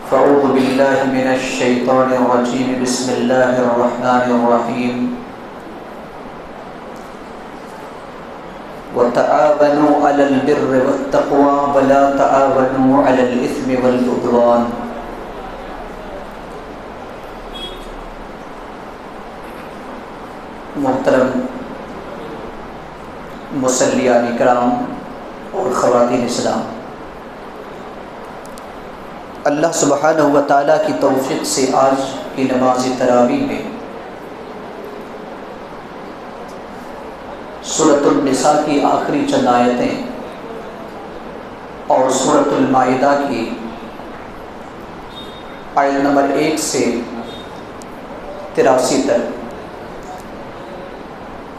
فاعوذ باللہ من الشیطان الرجیم بسم اللہ الرحمن الرحیم وتعاونوا علی البر والتقوى ولا تعاونوا علی الاثم والعدوان۔ محترم مصلیان کرام اور خواتین اسلام، اللہ سبحانہ و تعالیٰ کی توفیق سے آج کی نماز تراویح میں سورۃ النساء کی آخری چند آیتیں اور سورۃ المائدہ کی آیت نمبر 1 سے 83 تک،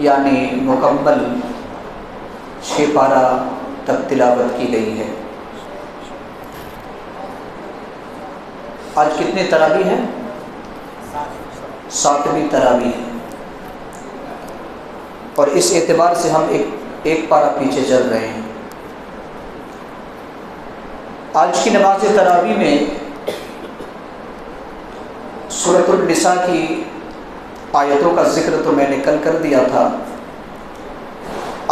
یعنی مکمل 6 پارہ تک تلاوت کی گئی ہے۔ آج کتنے تراویح ہیں؟ 7ویں تراویح ہے، اور اس اعتبار سے ہم ایک پارہ پیچھے چل رہے ہیں۔ آج کی نماز تراویح میں سورۃ النساء کی آیتوں کا ذکر تو میں نے کل کر دیا تھا۔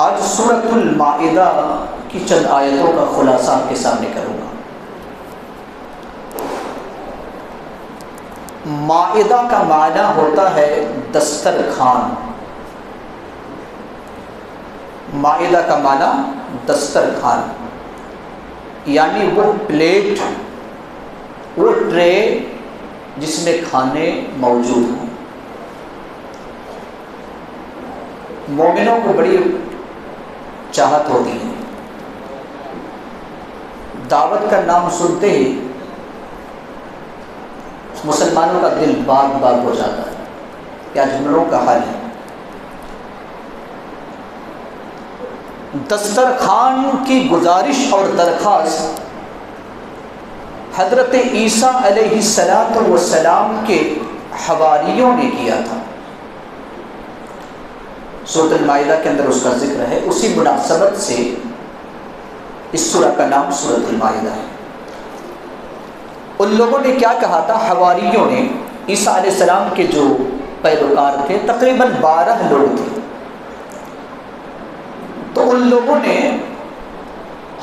آج سورۃ المائدہ کی چند آیتوں کا خلاصہ آپ کے سامنے کروں گا۔ مائدہ کا معنی ہوتا ہے دسترخوان۔ مائدہ کا معنی دسترخوان، یعنی وہ پلیٹ، وہ ٹرے جس میں کھانے موجود ہوں۔ مومنوں کو بڑی چاہت ہوتی ہے، دعوت کا نام سنتے ہی مسلمانوں کا دل باغ باغ ہو جاتا ہے۔ کیا جملوں کا حال ہے؟ دسترخوان کی گزارش اور درخواست حضرت عیسیٰ علیہ السلام کے حواریوں نے کیا تھا۔ سورۃ المائدہ کے اندر اس کا ذکر ہے، اسی مناسبت سے اس سورہ کا نام سورۃ المائدہ ہے۔ ان لوگوں نے کیا کہا تھا؟ حواریوں نے، عیسیٰ علیہ السلام کے جو پیروکار تھے، تقریباً 12 لوگ تھے، تو ان لوگوں نے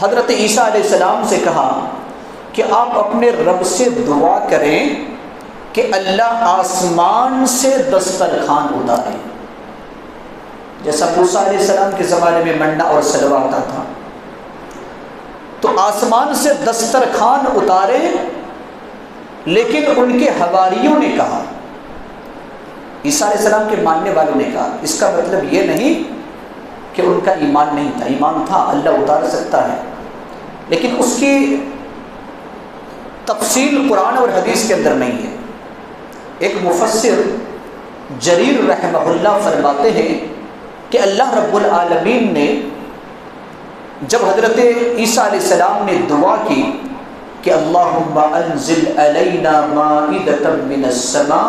حضرت عیسیٰ علیہ السلام سے کہا کہ آپ اپنے رب سے دعا کریں کہ اللہ آسمان سے دسترخوان اتارے، جیسا موسیٰ علیہ السلام کے زمانے میں منّا اور سلویٰ آتا تھا، تو آسمان سے دسترخوان اتارے۔ لیکن ان کے حواریوں نے کہا، عیسیٰ علیہ السلام کے ماننے والوں نے کہا، اس کا مطلب یہ نہیں کہ ان کا ایمان نہیں تھا، ایمان تھا، اللہ اتار سکتا ہے، لیکن اس کی تفصیل قرآن اور حدیث کے اندر نہیں ہے۔ ایک مفسر جریر رحمہ اللہ فرماتے ہیں کہ اللہ رب العالمین نے جب حضرت عیسیٰ علیہ السلام نے دعا کی کہ اللہم انزل علینا مائدۃ من السماء،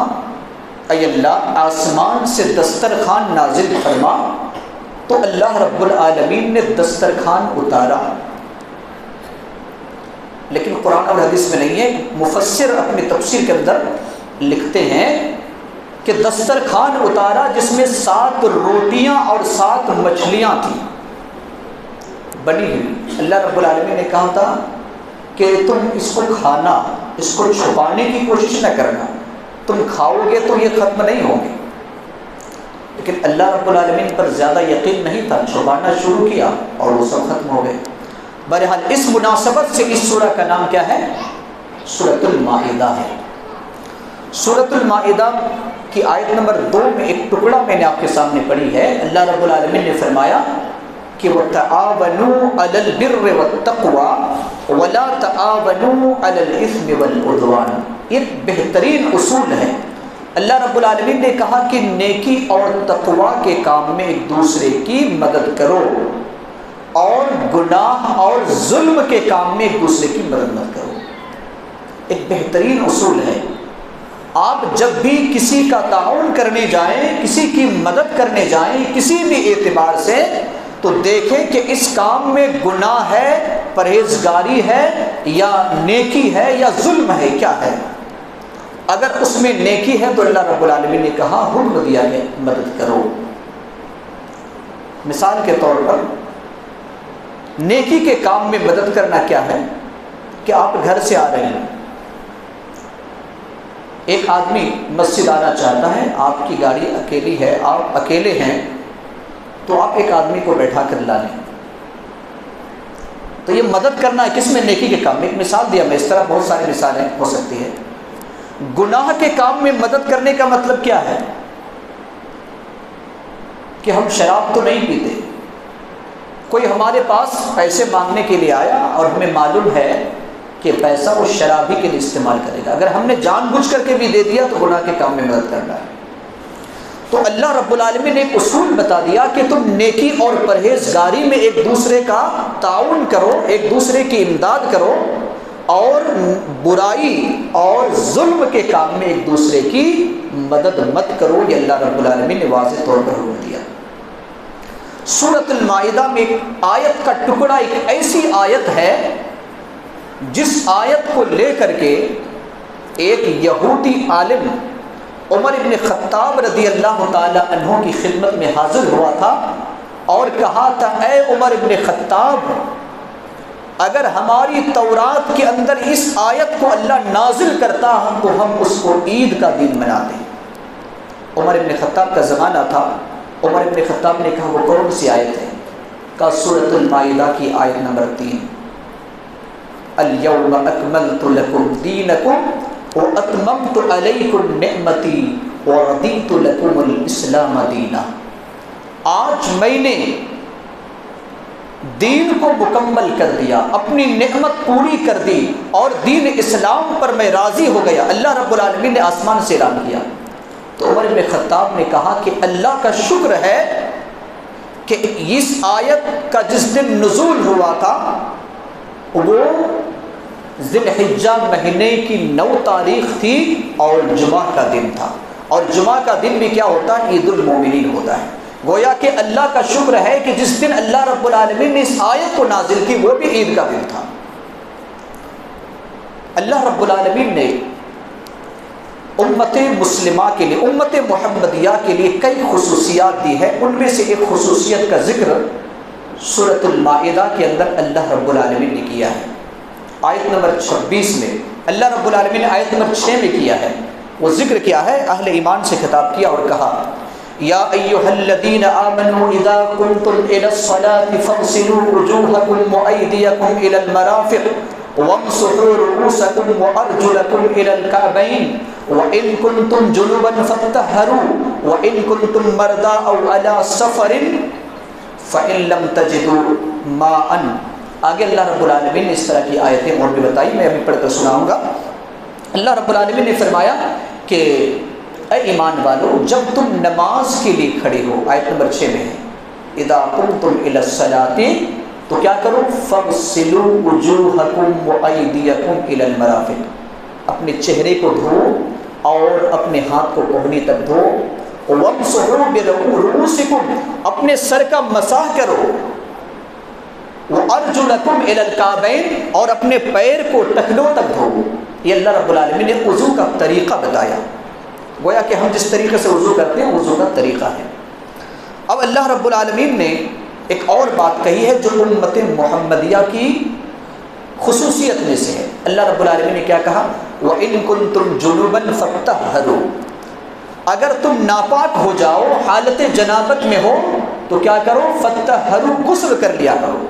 اے اللہ آسمان سے دسترخوان نازل فرما، تو اللہ رب العالمین نے دسترخوان اتارا۔ لیکن قرآن اور حدیث میں نہیں ہے۔ مفسر اپنی تفسیر کے اندر لکھتے ہیں کہ دسترخوان اتارا جس میں 7 روٹیاں اور 7 مچھلیاں تھیں بنی ہوئی۔ اللہ رب العالمین نے کہا تھا کہ تم اس کو کھانا، اس کو چھپانے کی کوشش نہ کرنا، تم کھاؤ گے تو یہ ختم نہیں ہوں گے۔ لیکن اللہ رب العالمین پر زیادہ یقین نہیں تھا، چھپانا شروع کیا اور وہ سب ختم ہو گئے۔ بہرحال اس مناسبت سے اس سورہ کا نام کیا ہے؟ سورۃ المائدہ ہے۔ سورۃ المائدہ کی آیت نمبر 2 میں ایک ٹکڑا میں نے آپ کے سامنے پڑھی ہے۔ اللہ رب العالمین نے فرمایا کہ وَتَعَاوَنُوا عَلَى الْبِرِّ وَالتَّقْوَى وَلَا تَعَاوَنُوا عَلَى الْإِثْمِ وَالْعُدْوَانِ۔ یہ بہترین اصول ہے۔ اللہ رب العالمین نے کہا کہ نیکی اور تقوی کے کام میں ایک دوسرے کی مدد کرو، اور گناہ اور ظلم کے کام میں ایک دوسرے کی مدد مت کرو۔ ایک بہترین اصول ہے۔ آپ جب بھی کسی کا تعاون کرنے جائیں، کسی کی مدد کرنے جائیں کسی بھی اعتبار سے، تو دیکھیں کہ اس کام میں گناہ ہے پرہیزگاری ہے یا نیکی ہے یا ظلم ہے، کیا ہے؟ اگر اس میں نیکی ہے تو اللہ رب العالمین نے کہا حکم دیا ہے مدد کرو۔ مثال کے طور پر نیکی کے کام میں مدد کرنا کیا ہے کہ آپ گھر سے آ رہے ہیں، ایک آدمی مسجد آنا چاہتا ہے، آپ کی گاڑی اکیلی ہے، آپ اکیلے ہیں، تو آپ ایک آدمی کو بیٹھا کر لا لیں، تو یہ مدد کرنا ہے کس میں؟ نیکی کے کام میں۔ ایک مثال دیا میں، اس طرح بہت ساری مثالیں ہو سکتی ہے۔ گناہ کے کام میں مدد کرنے کا مطلب کیا ہے کہ ہم شراب تو نہیں پیتے، کوئی ہمارے پاس پیسے مانگنے کے لیے آیا اور ہمیں معلوم ہے کہ پیسہ وہ شرابی کے لیے استعمال کرے گا، اگر ہم نے جان بوجھ کر کے بھی دے دیا تو گناہ کے کام میں مدد کرنا ہے۔ تو اللہ رب العالمین نے ایک اصول بتا دیا کہ تم نیکی اور پرہیزگاری میں ایک دوسرے کا تعاون کرو، ایک دوسرے کی امداد کرو، اور برائی اور ظلم کے کام میں ایک دوسرے کی مدد مت کرو، یہ اللہ رب العالمین نے واضح طور پر حکم دیا۔ سورۃ المائدہ میں ایک آیت کا ٹکڑا، ایک ایسی آیت ہے جس آیت کو لے کر کے ایک یہودی عالم عمر ابن خطاب رضی اللہ تعالی عنہ کی خدمت میں حاضر ہوا تھا اور کہا تھا، اے عمر ابن خطاب، اگر ہماری تورات کے اندر اس آیت کو اللہ نازل کرتا تو ہم اس کو عید کا دن مناتے۔ عمر ابن خطاب کا زمانہ تھا، عمر ابن خطاب نے کہا وہ کون سی آیت ہے؟ کہا سورۃ المائدہ کی آیت نمبر 3، الیوم اکملت لکم دینکم واتممت علیکم نعمتی ورضیت لکم الاسلام دینا۔ آج میں نے دین کو مکمل کر دیا، اپنی نعمت پوری کر دی اور دین اسلام پر میں راضی ہو گیا۔ اللہ رب العالمین نے آسمان سے اعلان کیا۔ تو عمر بن خطاب نے کہا کہ اللہ کا شکر ہے کہ اس آیت کا جس دن نزول ہوا تھا وہ ذی الحجہ مہینے کی 9 تاریخ تھی اور جمعہ کا دن تھا، اور جمعہ کا دن بھی کیا ہوتا ہے؟ عید المومنین ہوتا ہے۔ گویا کہ اللہ کا شکر ہے کہ جس دن اللہ رب العالمین نے اس آیت کو نازل کی وہ بھی عید کا دن تھا۔ اللہ رب العالمین نے امت مسلمہ کے لیے، امت محمدیہ کے لیے کئی خصوصیات دی ہے، ان میں سے ایک خصوصیت کا ذکر سورۃ المائدہ کے اندر اللہ رب العالمین نے کیا ہے۔ آیت نمبر 26 میں اللہ رب العالمین نے آیت نمبر 6 میں کیا ہے، وہ ذکر کیا ہے، اہل ایمان سے خطاب کیا اور کہا، یا ایھا الذین آمنوا اذا قمتم الی الصلاۃ فاغسلوا وجوہکم وایدیکم الی المرافق وامسحوا رؤوسکم وارجلکم الی الکعبین وان کنتم جنبا فاطہروا وان کنتم مرضی او علی سفر فان لم تجدوا ماء۔ آگے اللہ رب العالمین نے اس طرح کی آیتیں اور بھی بتائی، میں ابھی پڑھ کر سناؤں گا۔ اللہ رب العالمین نے فرمایا کہ اے ایمان والو، جب تم نماز کے لیے کھڑے ہو، آیت نمبر 6 میں ہے، اذا قمتم الی الصلاۃ، تو کیا کرو؟ فاغسلوا وجوہکم وایدیکم الی المرافق، اپنے چہرے کو دھو اور اپنے ہاتھ کو کوہنی تک دھو، وامسحوا برؤوسکم، اپنے سر کا مسح کرو، وارجلکم الی الکعبین، اور اپنے پیر کو ٹخنوں تک دھو۔ یہ اللہ رب العالمین نے وضو کا طریقہ بتایا، گویا کہ ہم جس طریقے سے وضو کرتے ہیں وضو کا طریقہ ہے۔ اب اللہ رب العالمین نے ایک اور بات کہی ہے جو امت محمدیہ کی خصوصیت میں سے ہے۔ اللہ رب العالمین نے کیا کہا؟ وَإِن كُنتُمْ جُنُبًا فَاطَّهَّرُوا، اگر تم ناپاک ہو جاؤ، حالت جنابت میں ہو تو کیا کرو؟ فَاطَّهَّرُوا، غسل کر لیا کرو۔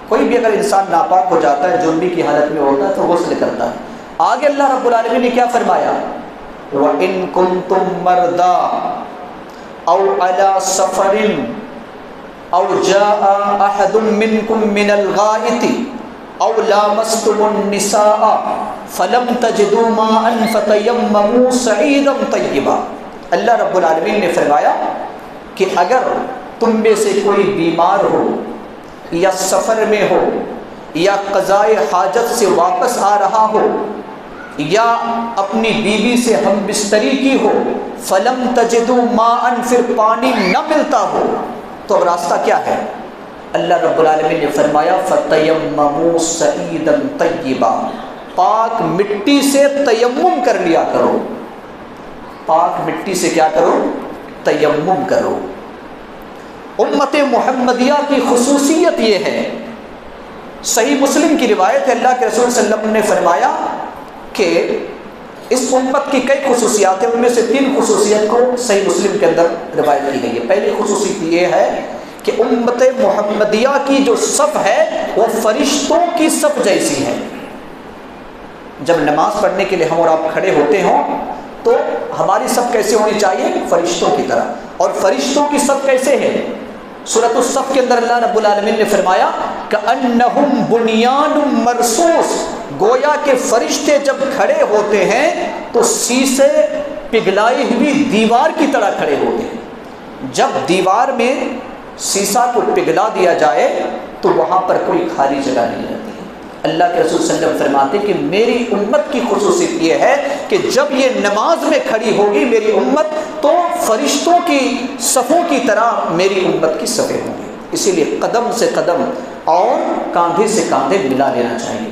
کوئی بھی اگر انسان ناپاک ہو جاتا ہے، جنبی کی حالت میں ہوتا ہے تو غسل کرتا ہے۔ آگے اللہ رب العالمین نے کیا فرمایا؟ وَإِن كُنتُم مَّرْضَىٰ أَوْ عَلَىٰ سَفَرٍ أَوْ جَاءَ أَحَدٌ مِّنكُم مِّنَ الْغَائِطِ أَوْ لَامَسْتُمُ النِّسَاءَ فَلَمْ تَجِدُوا مَاءً فَتَيَمَّمُوا صَعِيدًا طَيِّبًا۔ اللہ رب العالمین نے فرمایا کہ اگر تم میں سے کوئی بیمار ہو یا سفر میں ہو یا قضائے حاجت سے واپس آ رہا ہو یا اپنی بیوی سے ہم بستری کی ہو، فلم تجدوا ماء، پھر پانی نہ ملتا ہو، تو اب راستہ کیا ہے؟ اللہ رب العالمین نے فرمایا فَتَيَمَّمُوا صَعِيدًا طَيِّبًا، پاک مٹی سے تیمم کر لیا کرو، پاک مٹی سے کیا کرو؟ تیمم کرو۔ امت محمدیہ کی خصوصیت یہ ہے، صحیح مسلم کی روایت ہے، اللہ کے رسول صلی اللہ علیہ وسلم نے فرمایا کہ اس امت کی کئی خصوصیات ہیں، ان میں سے 3 خصوصیت کو صحیح مسلم کے اندر روایت کی گئی ہے۔ پہلی خصوصیت یہ ہے کہ امت محمدیہ کی جو صف ہے وہ فرشتوں کی صف جیسی ہے۔ جب نماز پڑھنے کے لیے ہم اور آپ کھڑے ہوتے ہوں تو ہماری صف کیسے ہونی چاہیے؟ فرشتوں کی طرح۔ اور فرشتوں کی صف کیسے ہے؟ سورۃ الصف کے اندر اللہ رب العالمین نے فرمایا کأنہم بنیان مرصوص، گویا کہ فرشتے جب کھڑے ہوتے ہیں تو شیشے پگھلائی ہوئی دیوار کی طرح کھڑے ہوتے ہیں۔ جب دیوار میں شیشہ کو پگھلا دیا جائے تو وہاں پر کوئی خالی جگہ نہیں رہتی۔ اللہ کے رسول صلی اللہ علیہ وسلم فرماتے کہ میری امت کی خصوصیت یہ ہے کہ جب یہ نماز میں کھڑی ہوگی میری امت تو فرشتوں کی صفوں کی طرح میری امت کی صفیں ہوں گی۔ اسی لیے قدم سے قدم اور کاندھے سے کاندھے ملا لینا چاہیے،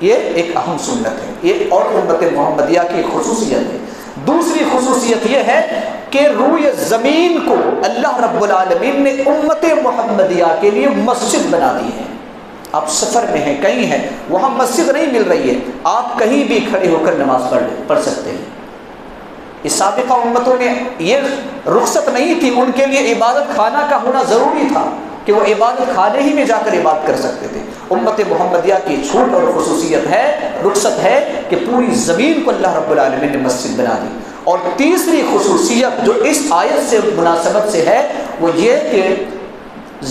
یہ ایک اہم سنت ہے، یہ اور امت محمدیہ کی خصوصیت ہے۔ دوسری خصوصیت یہ ہے کہ روئے زمین کو اللہ رب العالمین نے امت محمدیہ کے لیے مسجد بنا دی ہے۔ آپ سفر میں ہیں، کہیں ہیں، وہاں مسجد نہیں مل رہی ہے، آپ کہیں بھی کھڑے ہو کر نماز پڑھ سکتے ہیں۔ اس سابقہ امتوں نے یہ رخصت نہیں تھی، ان کے لیے عبادت خانہ کا ہونا ضروری تھا کہ وہ عبادت خانے ہی میں جا کر عبادت کر سکتے تھے۔ امت محمدیہ کی چھوٹ اور خصوصیت ہے، رخصت ہے کہ پوری زمین کو اللہ رب العالمین نے مسجد بنا دی۔ اور تیسری خصوصیت جو اس آیت سے مناسبت سے ہے وہ یہ کہ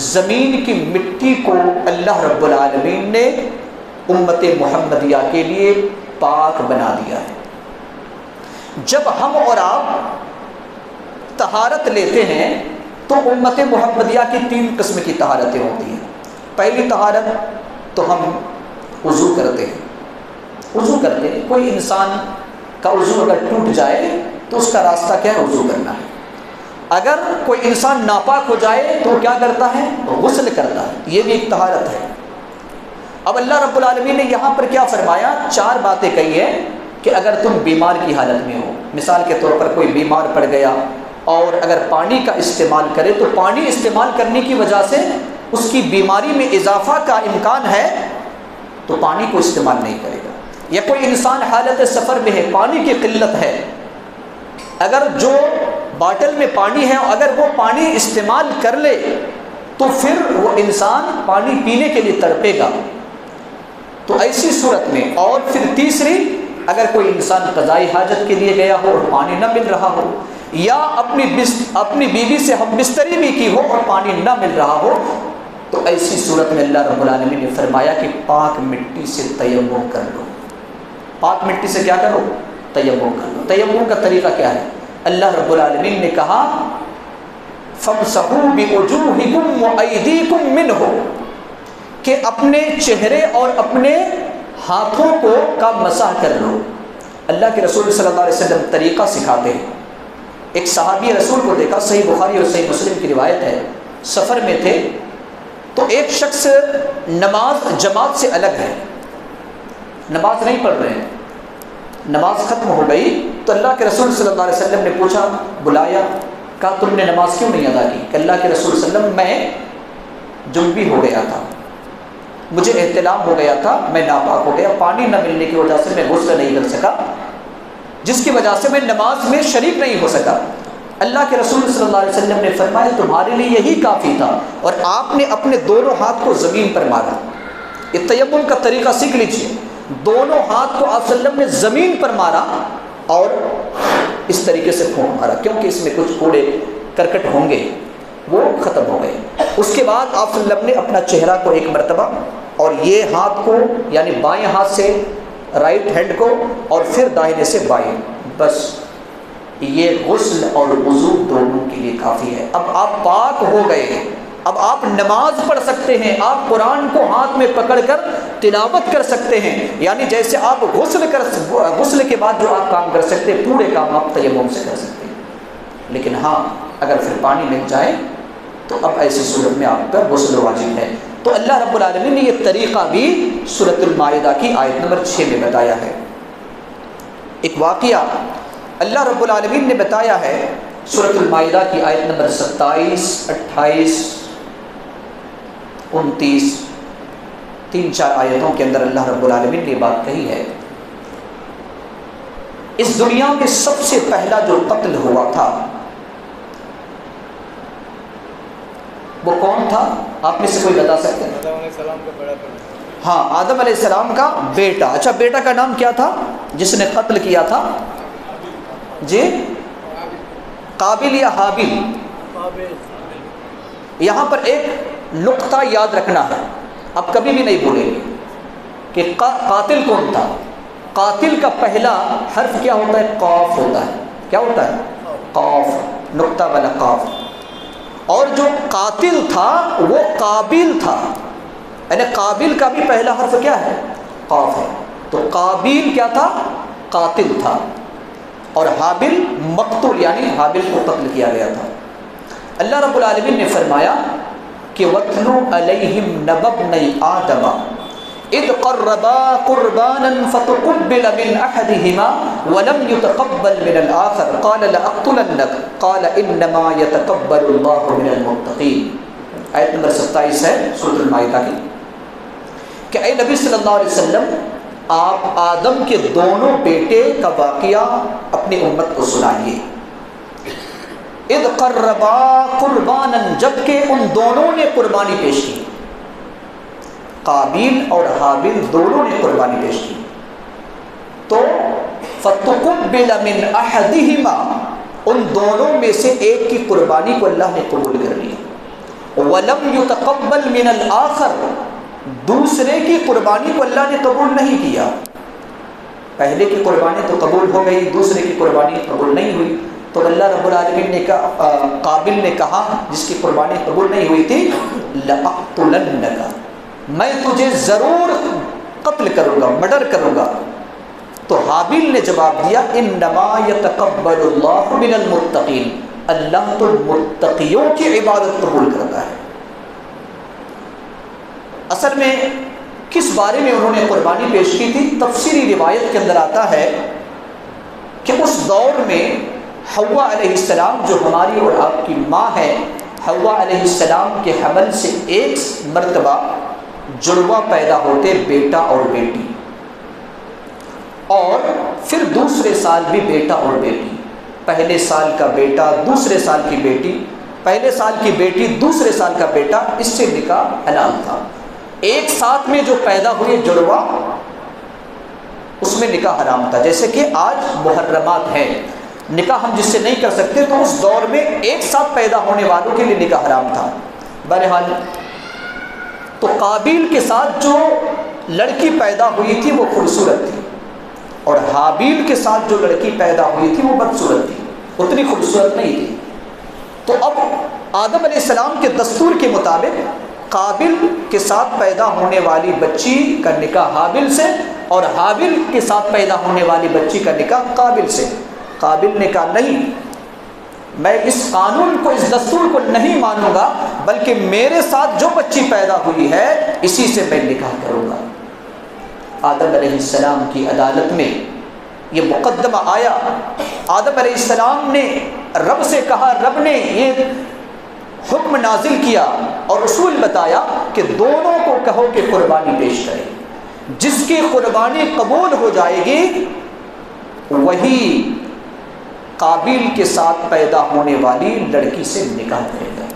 زمین کی مٹی کو اللہ رب العالمین نے امت محمدیہ کے لیے پاک بنا دیا ہے۔ جب ہم اور آپ طہارت لیتے ہیں تو امت محمدیہ کی 3 قسم کی طہارتیں ہوتی ہیں۔ پہلی طہارت تو ہم وضو کرتے ہیں، وضو کرتے ہیں، کوئی انسان کا وضو اگر ٹوٹ جائے تو اس کا راستہ کیا ہے؟ وضو کرنا ہے۔ اگر کوئی انسان ناپاک ہو جائے تو کیا کرتا ہے؟ غسل کرتا ہے، یہ بھی ایک طہارت ہے۔ اب اللہ رب العالمین نے یہاں پر کیا فرمایا؟ 4 باتیں کہی ہیں کہ اگر تم بیمار کی حالت میں ہو، مثال کے طور پر کوئی بیمار پڑ گیا اور اگر پانی کا استعمال کرے تو پانی استعمال کرنے کی وجہ سے اس کی بیماری میں اضافہ کا امکان ہے تو پانی کو استعمال نہیں کرے گا۔ یا کوئی انسان حالت سفر میں ہے، پانی کی قلت ہے، اگر جو باٹل میں پانی ہے اگر وہ پانی استعمال کر لے تو پھر وہ انسان پانی پینے کے لیے تڑپے گا۔ تو ایسی صورت میں، اور پھر تیسری، اگر کوئی انسان قضائی حاجت کے لیے گیا ہو اور پانی نہ مل رہا ہو، یا اپنی بیوی سے ہم بستری بھی کی ہو اور پانی نہ مل رہا ہو، تو ایسی صورت میں اللہ رب العالمین نے فرمایا کہ پاک مٹی سے تیمم کر لو۔ پاک مٹی سے کیا کرو؟ تیمم کر لو۔ تیمم کا طریقہ کیا ہے؟ اللہ رب العالمین نے کہا فَامْسَحُوا بِوُجُوهِكُمْ وَأَيْدِيكُمْ مِنْهُ، کہ اپنے چہرے اور اپنے ہاتھوں کو کا مسح کر لو۔ اللہ کے رسول صلی اللہ علیہ وسلم طریقہ سکھاتے ہیں۔ ایک صحابی رسول کو دیکھا، صحیح بخاری اور صحیح مسلم کی روایت ہے، سفر میں تھے تو ایک شخص نماز جماعت سے الگ ہے، نماز نہیں پڑھ رہے ہیں، نماز ختم ہو گئی تو اللہ کے رسول صلی اللہ علیہ وسلم نے پوچھا، بلایا، کہا تم نے نماز کیوں نہیں ادا کی؟ کہ اللہ کے رسول صلی اللہ علیہ وسلم میں جنبی ہو گیا تھا، مجھے احتلام ہو گیا تھا، میں ناپاک ہو گیا، پانی نہ ملنے کی وجہ سے میں غسل نہیں کر سکا، جس کی وجہ سے میں نماز میں شریک نہیں ہو سکا۔ اللہ کے رسول صلی اللہ علیہ وسلم نے فرمایا تمہارے لیے یہی کافی تھا، اور آپ نے اپنے دونوں ہاتھ کو زمین پر مارا۔ یہ تیمم کا طریقہ سیکھ لیجیے، دونوں ہاتھ کو آپ صلی اللہ علیہ وسلم نے زمین پر مارا اور اس طریقے سے پھونک مارا، کیونکہ اس میں کچھ کوڑے کرکٹ ہوں گے، وہ ختم ہو گئے۔ اس کے بعد آپ صلی اللہ علیہ وسلم نے اپنا چہرہ کو ایک مرتبہ اور یہ ہاتھ کو یعنی بائیں ہاتھ سے رائٹ ہینڈ کو اور پھر داہنے سے بائیں، بس یہ غسل اور وضو دونوں کے لیے کافی ہے۔ اب آپ پاک ہو گئے ہیں، اب آپ نماز پڑھ سکتے ہیں، آپ قرآن کو ہاتھ میں پکڑ کر تلاوت کر سکتے ہیں، یعنی جیسے آپ غسل کے بعد جو آپ کام کر سکتے ہیں پورے کام آپ تیمم سے کر سکتے ہیں۔ لیکن ہاں اگر پھر پانی مل جائے تو اب ایسی صورت میں آپ پر غسل واجب ہے۔ تو اللہ رب العالمین نے یہ طریقہ بھی سورۃ المائدہ کی آیت نمبر 6 میں بتایا ہے۔ ایک واقعہ اللہ رب العالمین نے بتایا ہے سورۃ المائدہ کی آیت نمبر 27، 28، 29، 3-4 آیتوں کے اندر اللہ رب العالمین نے بات کہی ہے۔ اس دنیا میں سب سے پہلا جو قتل ہوا تھا وہ کون تھا؟ آپ میں سے کوئی بتا سکتے ہیں؟ آدم علیہ السلام کا بڑا بیٹا۔ ہاں، آدم علیہ السلام کا بیٹا۔ اچھا، بیٹا کا نام کیا تھا جس نے قتل کیا تھا؟ جی، قابل یا حابل؟ یہاں پر ایک نقطہ یاد رکھنا ہے، اب کبھی بھی نہیں بھولیں گے کہ قاتل کون تھا۔ قاتل کا پہلا حرف کیا ہوتا ہے؟ قاف ہوتا ہے۔ کیا ہوتا ہے؟ قاف، نقطہ والا قاف۔ اور جو قاتل تھا وہ قابل تھا، یعنی قابل کا بھی پہلا حرف کیا ہے؟ قاف ہے۔ تو قابل کیا تھا؟ قاتل تھا، اور حابل مقتول، یعنی حابل کو قتل کیا گیا تھا۔ اللہ رب العالمین نے فرمایا کہ وَاتْلُ عَلَيْهِمْ نَبَأَ ابْنَيْ آدَمَ اذ قربا قربانا فتقبل من احدهما ولم يتقبل من الاخر قال لاقتلنك قال انما يتقبل الله من المتقين۔ آیت نمبر 27 ہے سورۃ المائدہ کی کہ اے نبی صلی اللہ علیہ وسلم، آپ آدم کے دونوں بیٹے کا واقعہ اپنی امت کو سنائیے۔ اذ قربا قربانا، جبکہ ان دونوں نے قربانی پیش کی، قابیل اور حابیل دونوں نے قربانی پیش کی۔ تو فتقبل من احدہما، ان دونوں میں سے ایک کی قربانی کو اللہ نے قبول کر لیا۔ ولم یتقبل من الآخر، دوسرے کی قربانی کو اللہ نے قبول نہیں کیا۔ پہلے کی قربانی تو قبول ہو گئی، دوسرے کی قربانی قبول نہیں ہوئی۔ تو اللہ رب العالمین نے کہا، قابل نے کہا جس کی قربانی قبول نہیں ہوئی تھی، لَأَقْتُلَنَّكَ، میں تجھے ضرور قتل کروں گا، مرڈر کروں گا۔ تو حابیل نے جواب دیا انما یتقبل اللہ من المتقین، اللہ تو متقیوں کی عبادت قبول کرتا ہے۔ اصل میں کس بارے میں انہوں نے قربانی پیش کی تھی؟ تفسیری روایت کے اندر آتا ہے کہ اس دور میں حوا علیہ السلام جو ہماری اور آپ کی ماں ہے، حوا علیہ السلام کے حمل سے ایک مرتبہ جڑواں پیدا ہوتے، بیٹا اور بیٹی، اور پھر دوسرے سال بھی بیٹا اور بیٹی، پہلے سال کا بیٹا دوسرے سال کی بیٹی، پہلے سال کی بیٹی دوسرے سال کا بیٹا، اس سے نکاح حلال تھا۔ ایک ساتھ میں جو پیدا ہوئے جڑواں، اس میں نکاح حرام تھا۔ جیسے کہ آج محرمات ہیں، نکاح ہم جس سے نہیں کر سکتے، تو اس دور میں ایک ساتھ پیدا ہونے والوں کے لیے نکاح حرام تھا۔ بہرحال تو قابیل کے ساتھ جو لڑکی پیدا ہوئی تھی وہ خوبصورت تھی، اور حابیل کے ساتھ جو لڑکی پیدا ہوئی تھی وہ بدصورت تھی، اتنی خوبصورت نہیں تھی۔ تو اب آدم علیہ السلام کے دستور کے مطابق قابل کے ساتھ پیدا ہونے والی بچی کا نکاح حابل سے، اور حابل کے ساتھ پیدا ہونے والی بچی کا نکاح قابل سے۔ قابل نے کہا نہیں، میں اس قانون کو، اس دستور کو نہیں مانوں گا، بلکہ میرے ساتھ جو بچی پیدا ہوئی ہے اسی سے میں نکاح کروں گا۔ آدم علیہ السلام کی عدالت میں یہ مقدمہ آیا، آدم علیہ السلام نے رب سے کہا، رب نے یہ حکم نازل کیا اور اصول بتایا کہ دونوں کو کہو کہ قربانی پیش کرے، جس کی قربانی قبول ہو جائے گی وہی قابیل کے ساتھ پیدا ہونے والی لڑکی سے نکاح کرے گا۔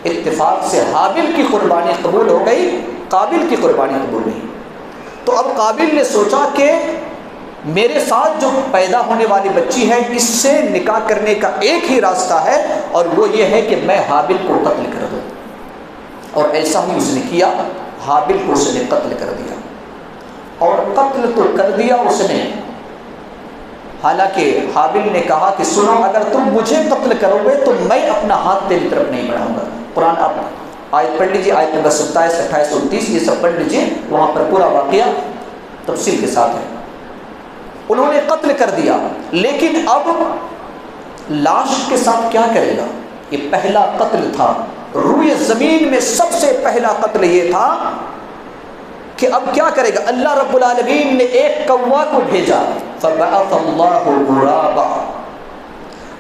اتفاق سے حابیل کی قربانی قبول ہو گئی، قابیل کی قربانی قبول نہیں۔ تو اب قابیل نے سوچا کہ میرے ساتھ جو پیدا ہونے والی بچی ہے اس سے نکاح کرنے کا ایک ہی راستہ ہے، اور وہ یہ ہے کہ میں حابیل کو قتل کر دوں، اور ایسا ہی اس نے کیا، حابیل کو اس نے قتل کر دیا، اور قتل تو کر دیا اس نے۔ حالانکہ حابیل نے کہا کہ سنو، اگر تم مجھے قتل کرو گے تو میں اپنا ہاتھ تیری طرف نہیں بڑھاؤں گا۔ قرآن آپ آیت پڑھ لیجیے، آیت نمبر 27، 28، 29، یہ سب پڑھ لیجیے، وہاں پر پورا واقعہ تفصیل کے ساتھ ہے۔ انہوں نے قتل کر دیا، لیکن اب لاش کے ساتھ کیا کرے گا؟ یہ پہلا قتل تھا، روئے زمین میں سب سے پہلا قتل یہ تھا کہ اب کیا کرے گا؟ اللہ رب العالمین نے ایک کوا کو بھیجا، فبعث اللہ غرابا،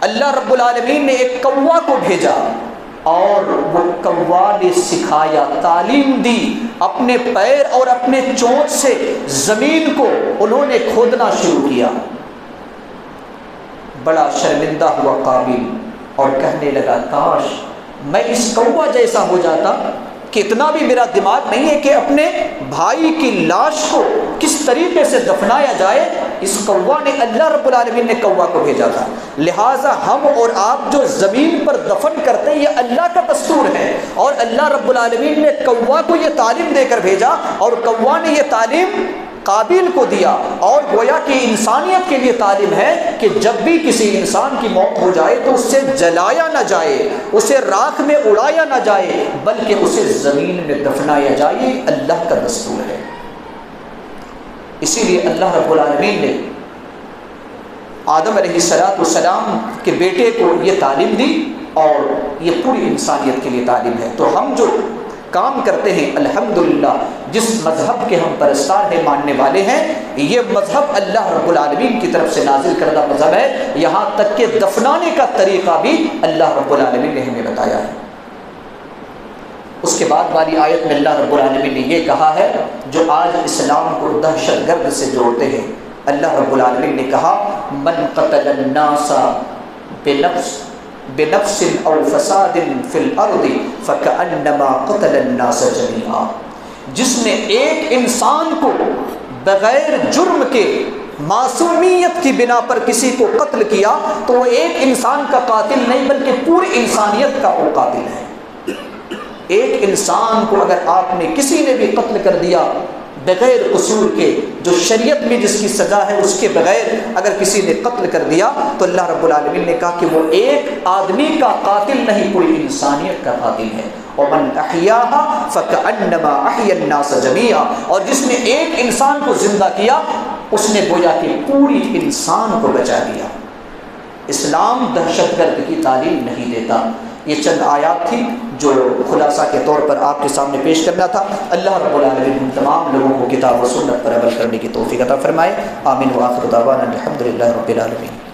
اللہ رب العالمین نے ایک کوا کو بھیجا اور وہ کوا نے سکھایا، تعلیم دی، اپنے پیر اور اپنے چونچ سے زمین کو انہوں نے کھودنا شروع کیا۔ بڑا شرمندہ ہوا قابیل اور کہنے لگا کاش میں اس کوا جیسا ہو جاتا، کہ اتنا بھی میرا دماغ نہیں ہے کہ اپنے بھائی کی لاش کو کس طریقے سے دفنایا جائے۔ اس کوا نے، اللہ رب العالمین نے کوا کو بھیجا تھا، لہٰذا ہم اور آپ جو زمین پر دفن کرتے ہیں یہ اللہ کا دستور ہے، اور اللہ رب العالمین نے کوا کو یہ تعلیم دے کر بھیجا، اور کوا نے یہ تعلیم قابیل کو دیا، اور گویا کہ انسانیت کے لیے تعلیم ہے کہ جب بھی کسی انسان کی موت ہو جائے تو اسے جلایا نہ جائے، اسے راکھ میں اڑایا نہ جائے، بلکہ اسے زمین میں دفنایا جائے، اللہ کا دستور ہے۔ اسی لیے اللہ رب العالمین نے آدم علیہ السلام کے بیٹے کو یہ تعلیم دی، اور یہ پوری انسانیت کے لیے تعلیم ہے۔ تو ہم جو کام کرتے ہیں الحمدللہ، جس مذہب کے ہم پرستار ہیں، ماننے والے ہیں، یہ مذہب اللہ رب العالمین کی طرف سے نازل کردہ مذہب ہے، یہاں تک کہ دفنانے کا طریقہ بھی اللہ رب العالمین نے ہمیں بتایا ہے۔ اس کے بعد والی آیت میں اللہ رب العالمین نے یہ کہا ہے، جو آج اسلام کو دہشت گرد سے جوڑتے ہیں، اللہ رب العالمین نے کہا من قتل الناس بنفس او فساد فی الارض فکأنما قتل الناس جميعا، جس نے ایک انسان کو بغیر جرم کے معصومیت کی بنا پر کسی کو قتل کیا تو وہ ایک انسان کا قاتل نہیں بلکہ پوری انسانیت کا وہ قاتل ہے۔ ایک انسان کو اگر آپ نے، کسی نے بھی قتل کر دیا بغیر قصور کے، جو شریعت میں جس کی سزا ہے اس کے بغیر اگر کسی نے قتل کر دیا تو اللہ رب العالمین نے کہا کہ وہ ایک آدمی کا قاتل نہیں، پوری انسانیت کا قاتل ہے۔ وَمَنْ أَحْيَاهَا فَكَأَنَّمَا أَحْيَا النَّاسَ جَمِيعًا، اور جس نے ایک انسان کو زندہ کیا اس نے گویا کہ پوری انسان کو بچا دیا۔ اسلام دہشت گرد کی تعلیم نہیں دیتا۔ یہ چند آیات تھی جو خلاصہ کے طور پر آپ کے سامنے پیش کرنا تھا۔ اللہ رب العالمین ہم تمام لوگوں کو کتاب و سنت پر عمل کرنے کی توفیق عطا فرمائے۔ آمین وآخر دعوانا الحمدللہ رب العالمین۔